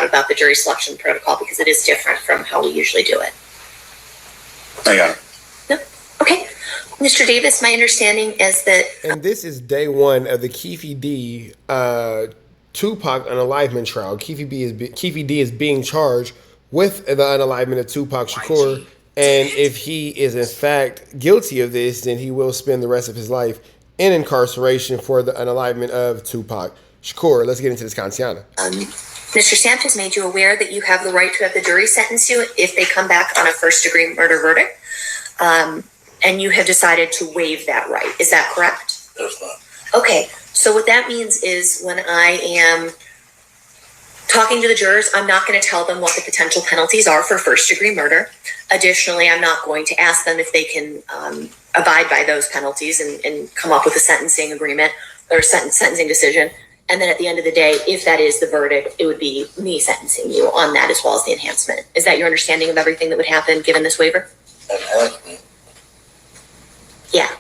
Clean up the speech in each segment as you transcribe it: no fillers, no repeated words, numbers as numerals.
about the jury selection protocol because it is different from how we usually do it. I got it. No? Okay. Mr. Davis, my understanding is that... And this is day one of the Keffe D Tupac unalivement trial. Keffe D is being charged with the unalivement of Tupac Shakur. And if he is in fact guilty of this, then he will spend the rest of his life in incarceration for the unalivement of Tupac Shakur. Let's get into this, Kantiana. Mr. Sanchez made you aware that you have the right to have the jury sentence you if they come back on a first-degree murder verdict. And you have decided to waive that right. Is that correct? That's fine. Okay. So what that means is when I am talking to the jurors, I'm not going to tell them what the potential penalties are for first-degree murder. Additionally, I'm not going to ask them if they can abide by those penalties and come up with a sentencing agreement or sentencing decision. And then at the end of the day, if that is the verdict, it would be me sentencing you on that as well as the enhancement. Is that your understanding of everything that would happen given this waiver? Enhancement? Yeah.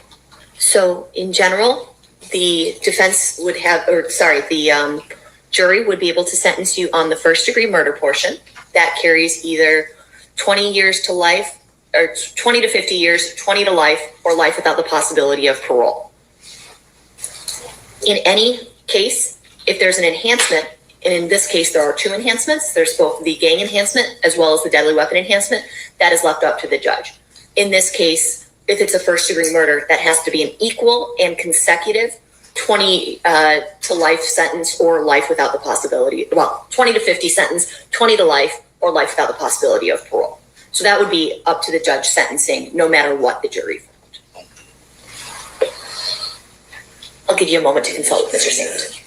So in general, the defense would have, the jury would be able to sentence you on the first-degree murder portion. That carries either 20 years to life, or 20 to 50 years, 20 to life, or life without the possibility of parole. In any case, if there's an enhancement, and in this case there are two enhancements, there's both the gang enhancement as well as the deadly weapon enhancement, that is left up to the judge. In this case, if it's a first-degree murder, that has to be an equal and consecutive 20 to life sentence or life without the possibility, 20 to 50 sentence, 20 to life, or life without the possibility of parole. So that would be up to the judge sentencing, no matter what the jury found. I'll give you a moment to consult with Mr. Sanders.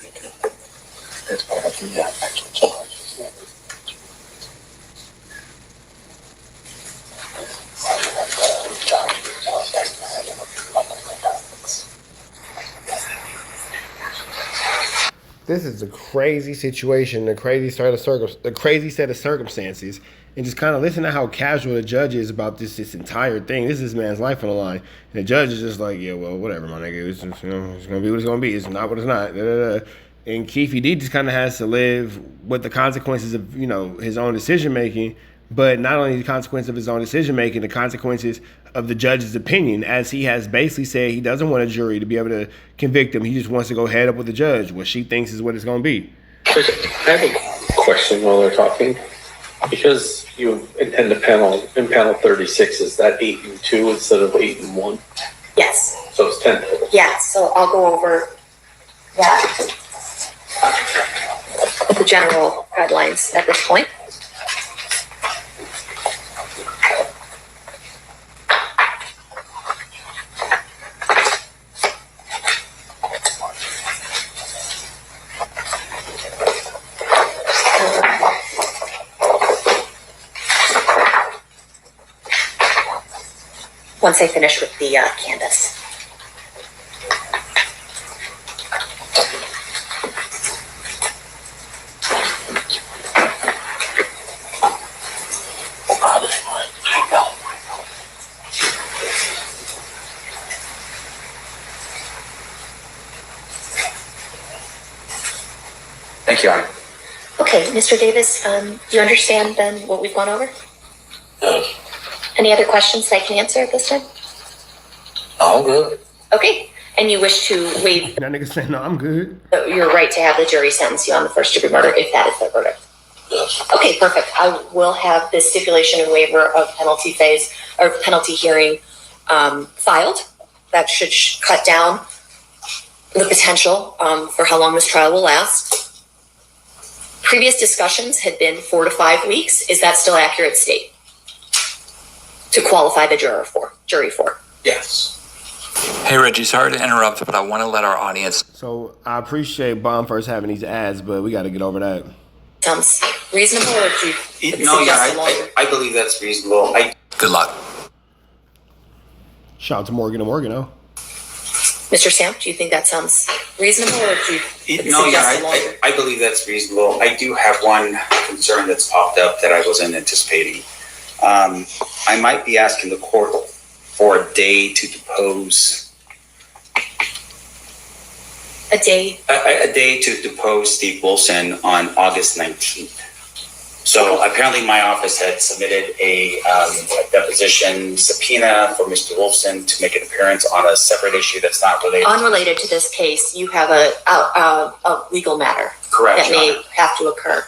This is a crazy situation, a crazy set of circumstances, and just kind of listen to how casual the judge is about this entire thing. This is this man's life on the line, and the judge is just like, yeah, well, whatever, my nigga. It's just, it's gonna be what it's gonna be. It's not what it's not. And Keffe D just kind of has to live with the consequences of his own decision making, but not only the consequences of his own decision making, the consequences of the judge's opinion, as he has basically said he doesn't want a jury to be able to convict him. He just wants to go head up with the judge. What she thinks is what it's going to be. I have a question while they're talking. Because you intend to in panel 36, is that 8 and 2 instead of 8 and 1? Yes. So it's 10 total. Yeah, so I'll go over that. The general guidelines at this point. Once I finish with the canvas. Thank you, Honor. Okay, Mr. Davis, do you understand then what we've gone over? Yes. Any other questions that I can answer at this time? I'm good. Okay, and you wish to waive That nigga saying, no, I'm good. your right to have the jury sentence you on the first-degree murder if that is the verdict. Yes. Okay, perfect. I will have the stipulation and waiver of penalty phase or penalty hearing filed. That should cut down the potential for how long this trial will last. Previous discussions had been 4 to 5 weeks. Is that still accurate state? To qualify the jury for? Yes. Hey, Reggie, sorry to interrupt, but I want to let our audience... So I appreciate Bomb first having these ads, but we got to get over that. Sounds reasonable, or do you No, yeah, suggest longer? I believe that's reasonable. Good luck. Shout out to Morgan and Morgan, oh. Mr. Samp, do you think that sounds reasonable, or do you No, yeah, suggest longer? I believe that's reasonable. I do have one concern that's popped up that I wasn't anticipating. I might be asking the court for a day to depose. A day? A day to depose Steve Wilson on August 19th. So apparently my office had submitted a deposition subpoena for Mr. Wolfson to make an appearance on a separate issue that's not related. Unrelated to this case, you have a legal matter. Correct, That Your may Honor. have to occur.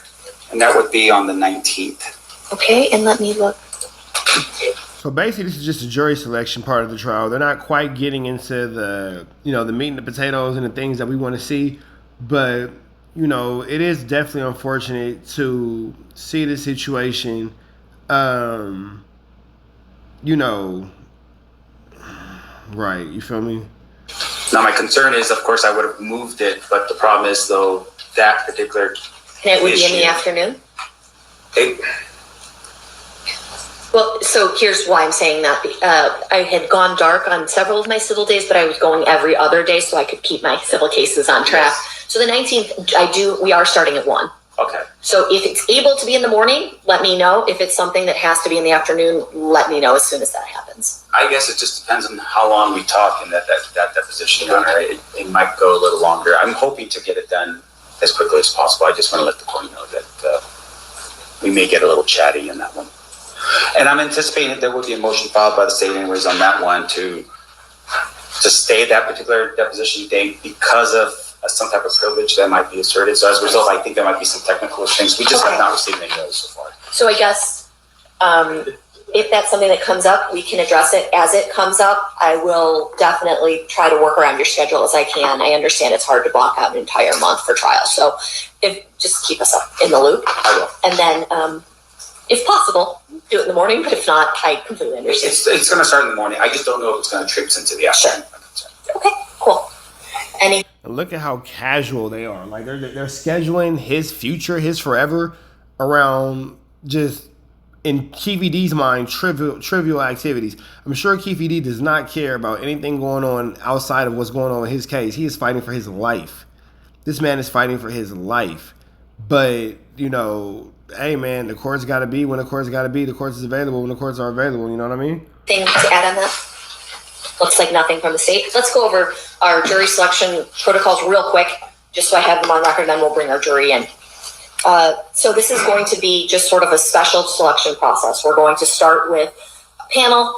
And that would be on the 19th. Okay, and let me look. So basically, this is just a jury selection part of the trial. They're not quite getting into the, the meat and the potatoes and the things that we want to see. But, it is definitely unfortunate to see the situation, right, you feel me? Now my concern is, of course, I would have moved it, but the problem is, though, that particular And it would be in the issue- afternoon? it, Well, so here's why I'm saying that. I had gone dark on several of my civil days, but I was going every other day so I could keep my civil cases on track. So the 19th, we are starting at 1. okay. So if it's able to be in the morning, let me know. If it's something that has to be in the afternoon, let me know as soon as that happens. I guess it just depends on how long we talk in that deposition, Your Honor. It might go a little longer. I'm hoping to get it done as quickly as possible. I just want to let the court know that we may get a little chatty in that one. And I'm anticipating that there will be a motion filed by the state anyways on that one to stay that particular deposition date because of some type of privilege that might be asserted. So as a result, I think there might be some technical things. We just have not received any notice so far. So I guess if that's something that comes up, we can address it as it comes up. I will definitely try to work around your schedule as I can. I understand it's hard to block out an entire month for trial. So just keep us up in the loop. I will. And then if possible, do it in the morning. But if not, I completely understand. It's going to start in the morning. I just don't know if it's going to trips into the afternoon. Okay, cool. Any And look at how casual they are. Like they're scheduling his future, his forever around just, in Keffe D's mind, trivial activities. I'm sure Keffe D does not care about anything going on outside of what's going on in his case. He is fighting for his life. This man is fighting for his life. But, hey man, the court's got to be when the court's got to be. The courts is available when the courts are available. You know what I mean? thing to add on that? Looks like nothing from the state. Let's go over our jury selection protocols real quick, just so I have them on record, and then we'll bring our jury in. So this is going to be just sort of a special selection process. We're going to start with a panel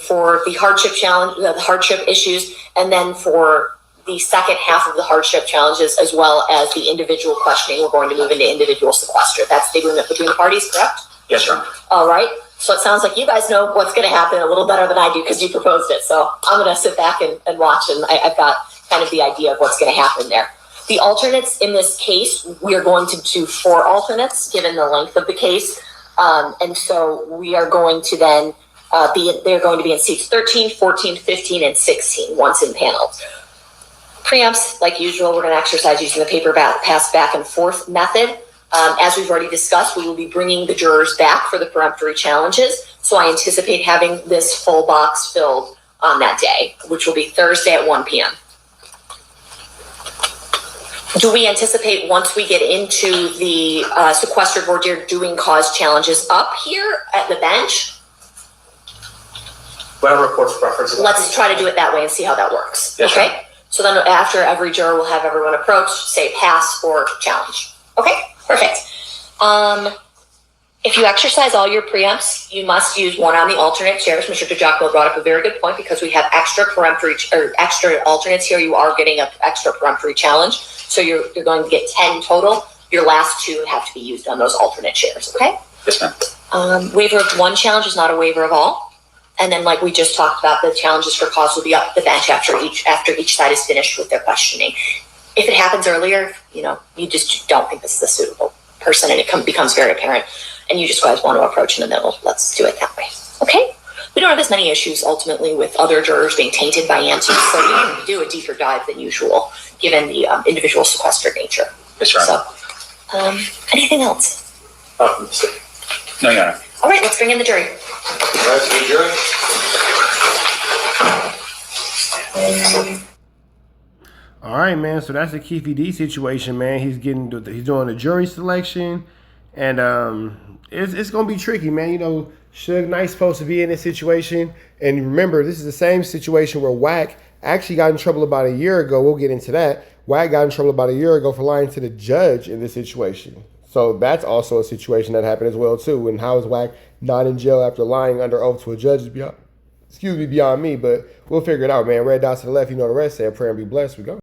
for the hardship challenge, the hardship issues, and then for the second half of the hardship challenges, as well as the individual questioning, we're going to move into individual sequester. That's the agreement between the parties, correct? Yes, Your Honor. All right. So it sounds like you guys know what's going to happen a little better than I do because you proposed it. So I'm going to sit back and watch, and I've got kind of the idea of what's going to happen there. The alternates in this case, we are going to do 4 alternates given the length of the case. And so we are going to then they're going to be in seats 13, 14, 15, and 16 once in panels. Preempts, like usual, we're going to exercise using the paper pass back and forth method. As we've already discussed, we will be bringing the jurors back for the peremptory challenges. So I anticipate having this full box filled on that day, which will be Thursday at 1 p.m. Do we anticipate once we get into the sequestered voir dire doing cause challenges up here at the bench? Whatever court's preference is. Let's try to do it that way and see how that works. Yes, Okay? ma'am. So then after every juror, we'll have everyone approach, say pass or challenge. Okay? Perfect. If you exercise all your preempts, you must use one on the alternate chairs. Mr. DiGiacomo brought up a very good point because we have extra peremptory or extra alternates here. You are getting an extra peremptory challenge. So you're going to get 10 total. Your last 2 have to be used on those alternate chairs. Okay? Yes, ma'am. Waiver of 1 challenge is not a waiver of all. And then, like we just talked about, the challenges for cause will be up the bench after each side is finished with their questioning. If it happens earlier, you just don't think this is a suitable person, and it becomes very apparent, and you just guys want to approach in the middle. Let's do it that way. Okay? We don't have as many issues ultimately with other jurors being tainted by answers, so we can do a deeper dive than usual, given the individual sequestered nature. Yes, Your Honor. So, anything else? No, Your Honor. All right, let's bring in the jury. All right, man. So that's the Keffe D situation, man. He's doing the jury selection, and it's gonna be tricky, man. Suge Knight's supposed to be in this situation, and remember, this is the same situation where Wack actually got in trouble about a year ago. We'll get into that. Wack got in trouble about a year ago for lying to the judge in this situation. So that's also a situation that happened as well too. And how is Wack not in jail after lying under oath to a judge is beyond me, but we'll figure it out, man. Red dots to the left, you know the rest. Say a prayer and be blessed. We go.